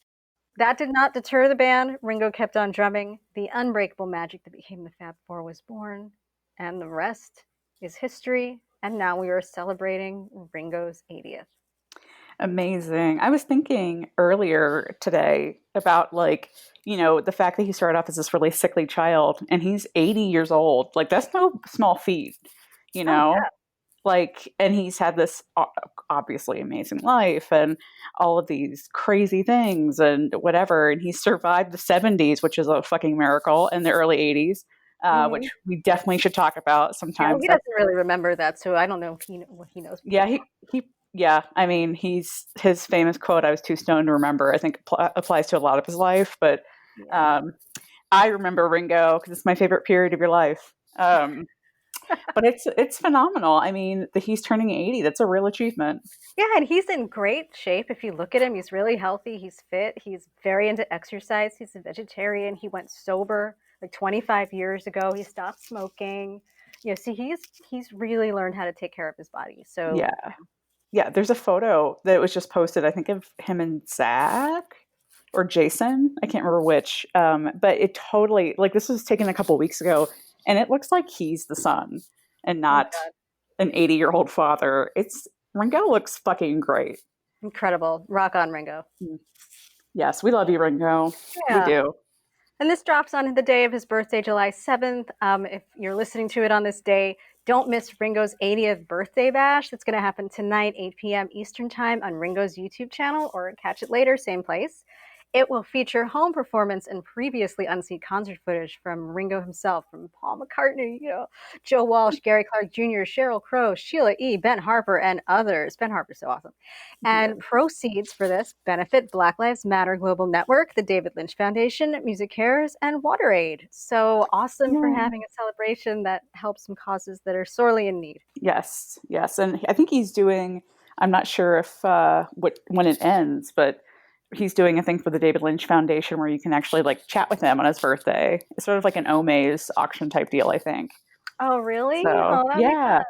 That did not deter the band. Ringo kept on drumming. The unbreakable magic that became the Fab Four was born, and the rest is history. And now we are celebrating Ringo's 80th. Amazing. I was thinking earlier today about, like, the fact that he started off as this really sickly child and he's 80 years old. Like, that's no small feat, Oh, yeah. Like, and he's had this obviously amazing life and all of these crazy things and whatever. And he survived the 70s, which is a fucking miracle, and the early 80s, which we definitely should talk about sometime. Yeah, he doesn't really remember that, so I don't know if what he knows. Yeah, I mean, his famous quote, "I was too stoned to remember," I think applies to a lot of his life. But I remember Ringo because it's my favorite period of your life. But it's phenomenal. I mean, he's turning 80. That's a real achievement. Yeah, and he's in great shape. If you look at him, he's really healthy. He's fit. He's very into exercise. He's a vegetarian. He went sober like 25 years ago. He stopped smoking. See, he's really learned how to take care of his body. So yeah. There's a photo that was just posted, I think, of him and Zach or Jason. I can't remember which. But it totally, like, this was taken a couple weeks ago. And it looks like he's the son and not an 80-year-old father. Ringo looks fucking great. Incredible. Rock on, Ringo. Yes, we love you, Ringo. Yeah. We do. And this drops on the day of his birthday, July 7th. If you're listening to it on this day, don't miss Ringo's 80th birthday bash. That's going to happen tonight, 8 p.m. Eastern Time on Ringo's YouTube channel, or catch it later, same place. It will feature home performance and previously unseen concert footage from Ringo himself, from Paul McCartney, Joe Walsh, Gary Clark Jr., Sheryl Crow, Sheila E., Ben Harper, and others. Ben Harper's so awesome. Yeah. And proceeds for this benefit Black Lives Matter Global Network, the David Lynch Foundation, Music Cares, and WaterAid. So awesome for having a celebration that helps some causes that are sorely in need. Yes, yes. And I think he's doing, I'm not sure if when it ends, but he's doing a thing for the David Lynch Foundation where you can actually like chat with him on his birthday. It's sort of like an Omaze auction type deal, I think. Oh, really? So, Oh, that'd be yeah, fun.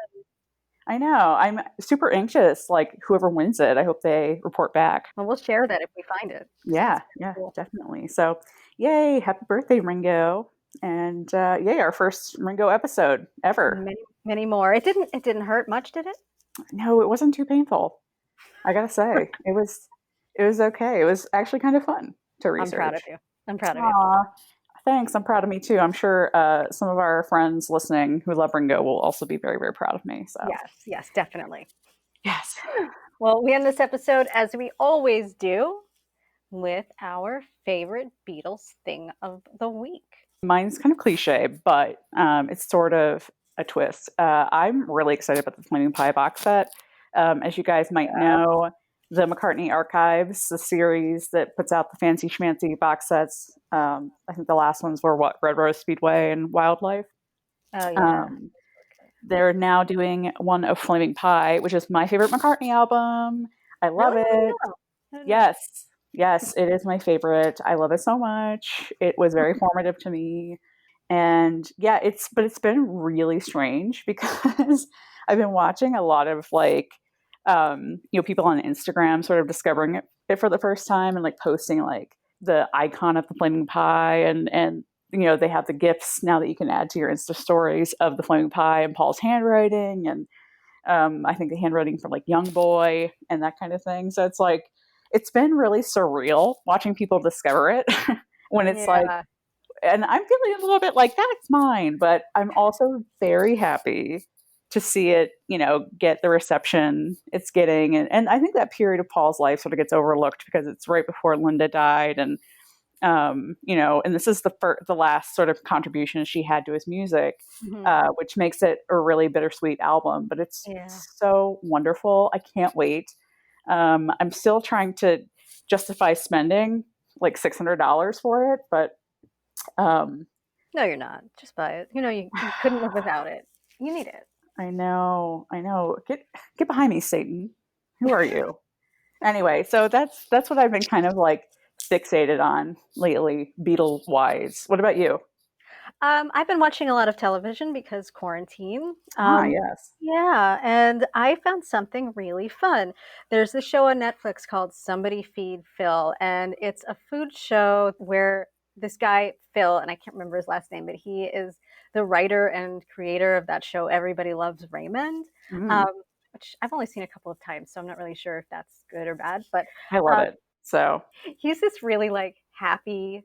I know. I'm super anxious. Like, whoever wins it, I hope they report back. Well, we'll share that if we find it. Yeah, yeah, Cool. definitely. So, yay, happy birthday, Ringo. And yay, our first Ringo episode ever. Many, many more. It didn't hurt much, did it? No, it wasn't too painful. I gotta say, it was okay. It was actually kind of fun to I'm proud of research. you. I'm proud of you. Aw, thanks. I'm proud of me too. I'm sure some of our friends listening who love Ringo will also be very, very proud of me. So, Yes, yes, definitely. yes. Well, we end this episode as we always do with our favorite Beatles thing of the week. Mine's kind of cliche, but it's sort of a twist. I'm really excited about the Flaming Pie box set. As you guys might know, the McCartney Archives, the series that puts out the fancy schmancy box sets. I think the last ones were Red Rose Speedway and Wildlife. Oh, yeah. They're now doing one of Flaming Pie, which is my favorite McCartney album. I love Really? it. Yes. Yes, it is my favorite. I love it so much. It was very formative to me. And yeah, it's been really strange because I've been watching a lot of like people on Instagram sort of discovering it for the first time and like posting like the icon of the flaming pie and they have the gifs now that you can add to your Insta stories of the flaming pie and Paul's handwriting and I think the handwriting from like Young Boy and that kind of thing. So it's like it's been really surreal watching people discover it when it's like, and I'm feeling a little bit like that's mine, but I'm also very happy to see it, get the reception it's getting. And I think that period of Paul's life sort of gets overlooked because it's right before Linda died. And, and this is the last sort of contribution she had to his music, which makes it a really bittersweet album, but it's so wonderful. I can't wait. I'm still trying to justify spending like $600 for it, but no, you're not. Just buy it. You couldn't live without it. You need it. I know. Get behind me, Satan. Who are you? Anyway, so that's what I've been kind of like fixated on lately, Beatle wise. What about you? I've been watching a lot of television because quarantine. Yes. Yeah, and I found something really fun. There's this show on Netflix called Somebody Feed Phil, and it's a food show where this guy, Phil, and I can't remember his last name, but he is the writer and creator of that show, Everybody Loves Raymond, which I've only seen a couple of times, so I'm not really sure if that's good or bad, but I love it. So he's this really like happy,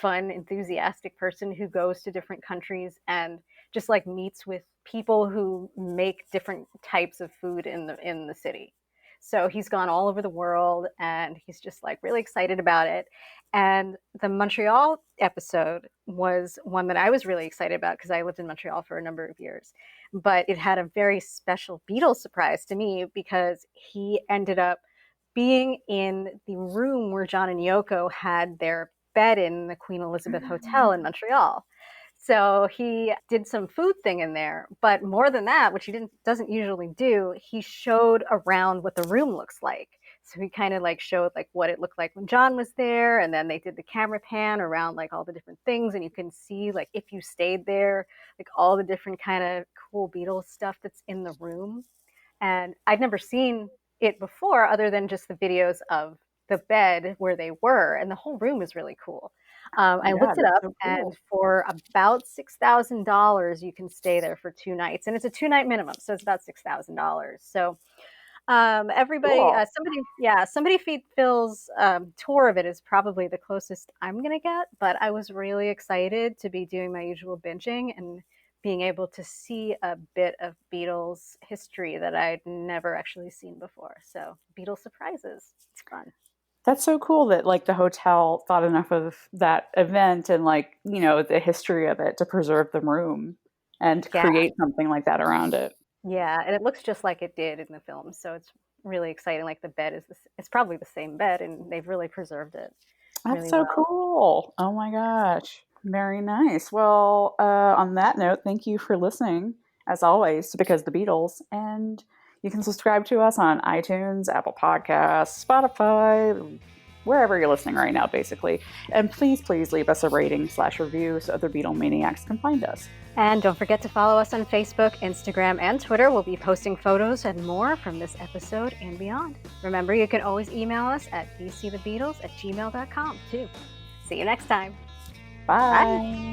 fun, enthusiastic person who goes to different countries and just like meets with people who make different types of food in the city. So he's gone all over the world and he's just like really excited about it. And the Montreal episode was one that I was really excited about because I lived in Montreal for a number of years. But it had a very special Beatles surprise to me because he ended up being in the room where John and Yoko had their bed in the Queen Elizabeth Hotel in Montreal. So he did some food thing in there, but more than that, which he doesn't usually do, he showed around what the room looks like. So he kind of like showed like what it looked like when John was there, and then they did the camera pan around like all the different things, and you can see like if you stayed there, like all the different kind of cool Beatles stuff that's in the room. And I'd never seen it before other than just the videos of the bed where they were, and the whole room is really cool. I looked it up, so cool. And for about $6,000, you can stay there for 2 nights, and it's a 2-night minimum, so it's about $6,000. So everybody, cool. Somebody Feed Phil's tour of it is probably the closest I'm gonna get, but I was really excited to be doing my usual binging and being able to see a bit of Beatles history that I'd never actually seen before. So Beatles surprises, it's fun. That's so cool that like the hotel thought enough of that event and like, the history of it to preserve the room and Yeah. create something like that around it. Yeah, and it looks just like it did in the film, so it's really exciting. Like the bed it's probably the same bed, and they've really preserved it That's really so well. cool. Oh my gosh. Very nice. Well, on that note, thank you for listening, as always, to Because the Beatles. And you can subscribe to us on iTunes, Apple Podcasts, Spotify, wherever you're listening right now, basically. And please, please leave us a rating/review so other Beatle maniacs can find us. And don't forget to follow us on Facebook, Instagram, and Twitter. We'll be posting photos and more from this episode and beyond. Remember, you can always email us at bcthebeatles@gmail.com too. See you next time. Bye.